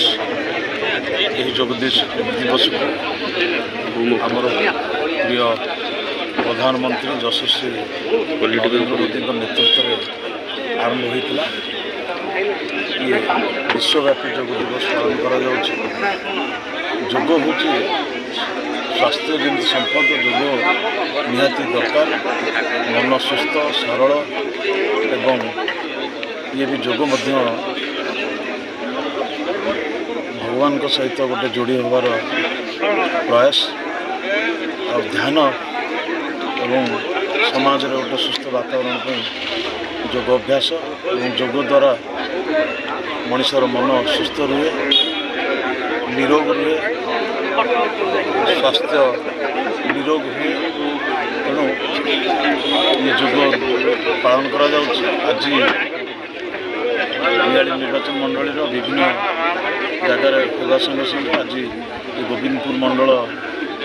दिवस यही जोग दिवस आमर प्रिय प्रधानमंत्री यशस्वी नरेंद्र मोदी नेतृत्व में आरंभ होता ये विश्वव्यापी जोग दिवस पालन करा जोग हूँ स्वास्थ्य जमी संपद जोग निहाती दरकार मन सुस्थ सरल एवं ये भी जोग भगवान को सहित गोटे जोड़ी होबार प्रयास और ध्यान एवं समाज रे गोटे सुस्थ वातावरण पर जोग अभ्यास और जोग द्वारा मनुष्यर मन सुस्थ रुहे निरोग रुहे स्वास्थ्य निरोग हुए तेणु ये जोग पालन करा आज बिहाड़ी निर्वाचन मंडल विभिन्न जगार होगा संगे संगे आज गोविंदपुर मंडल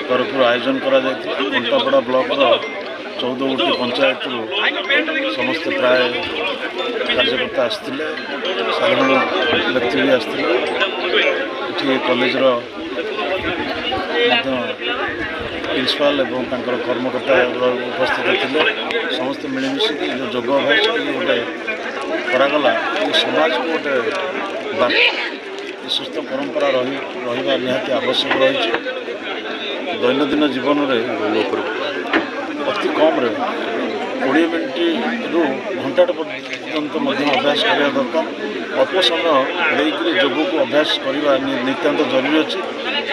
तरफ आयोजन करा कंटापड़ा ब्लॉक 14 गोटी पंचायत समस्त प्राय कार्यकर्ता आसते साधारण व्यक्ति भी आसते कॉलेज प्रिंसिपाल एवं कर्मकर्ता उपस्थित थे समस्त मिलमिशिक जो जोग अभ्यास गोटे करागला समाज को गोटे सुस्थ परंपरा रही निहाती आवश्यक रही दैनंदिन जीवन में अति कम 20 मिनट रु घंटा पर्यंत अभ्यास करने दरकार अल्प समय लेकर जोग को अभ्यास करने नितांत जरूरी अच्छे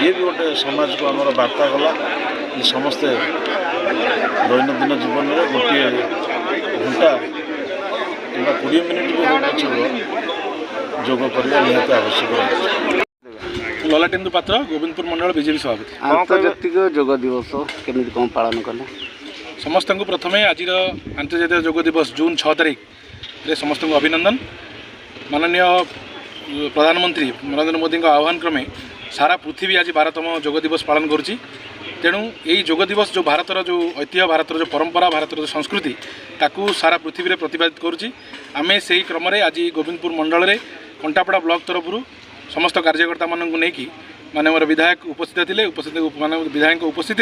ये भी गोटे समाज को आमर वार्ता गला समस्ते दैनंदिन जीवन में गोटे घंटा कि 20 मिनट भी जोग करने निहाती आवश्यक ललाटेन्दु पात्र गोविंदपुर मंडल बीजेपी सभापति आंतर्जातिक जोग दिवस केमी कौन पालन कले समस्त को प्रथम आज आंतर्जातिक जोग दिवस जून 6 तारिख रे समस्त को अभिनंदन माननीय प्रधानमंत्री नरेंद्र मोदी आह्वान क्रमे सारा पृथ्वी आज 12तम जोग दिवस पालन करुच्ची तेणु यही जोग दिवस जो भारतर जो ऐतिह्य भारतर जो परंपरा भारतर जो संस्कृति ताकू सारा पृथ्वी में प्रतिपादित करुच्ची आमे से ही क्रम आज गोविंदपुर मंडल में कंटापड़ा ब्लॉक तरफ समस्त कार्यकर्ता मानू नहीं माने मोर विधायक उपस्थित थे मान विधायक उपस्थित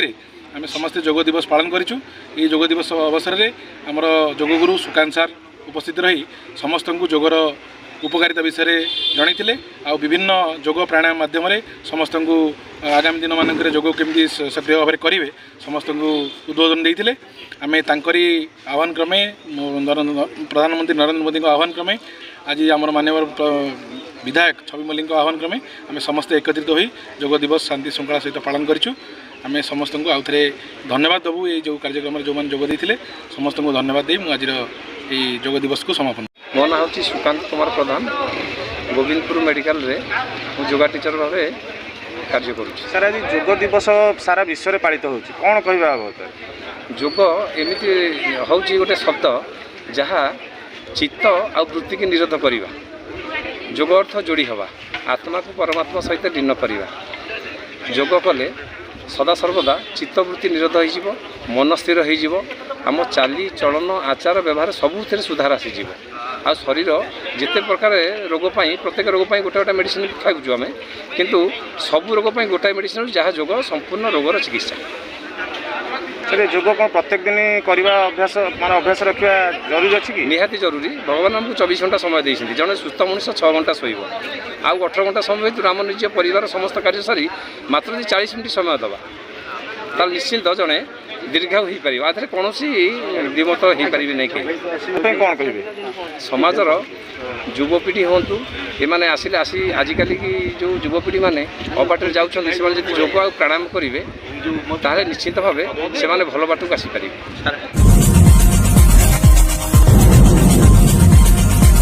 आम समस्ते जोग दिवस पालन करूँ ये जोग दिवस अवसर में आमर जोगगुरु सुकांत सार उपस्थित रही समस्त को जोगर उपकारिता विषय जन आ विभिन्न जोग प्राणायाम माध्यम समस्त को आगामी दिन मानक जोग केमती सक्रिय भाव में करेंगे समस्त को उद्बोधन देते आम तांकरी आह्वान क्रमे प्रधानमंत्री नरेंद्र मोदी आह्वान क्रमे आज आमर माननीय विधायक छवि मल्लिक आह्वान क्रमे आम समस्त एकत्रित हो जोग दिवस शांति श्रृंखला सहित पालन करूँ आम समस्त को आउ थे धन्यवाद देवु ये जो कार्यक्रम जो मैंने जोग देते समस्त को धन्यवाद दे आज जोग दिवस को समापन। मो ना हूँ सुकांत कुमार प्रधान गोविंदपुर मेडिकल रे योगा टीचर भाव कार्य करुँ। सर आज जोग दिवस सारा विश्व में पालित हो कौन कहवा जोग एमती हूँ गोटे शब्द जहाँ चित्त आ वृत्ति की निरोध करवा जोग अर्थ जोड़ी हवा आत्मा को परमात्मा सहित लीन करवा जोग कले सदा सर्वदा चित्तवृत्ति निरोध हो मन स्थिर हो आम चाली चलन आचार व्यवहार सबुथ सुधार आसीज आ शरीर जिते प्रकार रोग प्रत्येक रोग गोटे गोटे मेडिसिन खाऊ आम किंतु सबू रोग गोटाए मेडिसिन जहाँ जोग संपूर्ण रोगर चिकित्सा। सर जोग कौन प्रत्येक दिन करवा अभ्यास मान अभ्यास रखा जरूरी अच्छी कि निहाती जरूरी भगवान आमको 24 घंटा समय देते जड़े सुस्थ मनुष्य 6 घंटा शोब आउ 18 घंटा समय भर आम निज परिवार समस्त कार्य सारी मात्र 40 मिनट समय दबा ताल निश्चिंत जड़े दीर्घायु हो पार आधे कौन विमत हो पारे नहीं कहीं कौन कहे समाजर युवपीढ़ी हूँ ये आसिले आसी आजिकल की जो युवपीढ़ी मैंने अबाटर जाऊँच जोग आ प्राणायाम करेंगे ताहले निश्चित भाव से भल बाटू आसीपारे।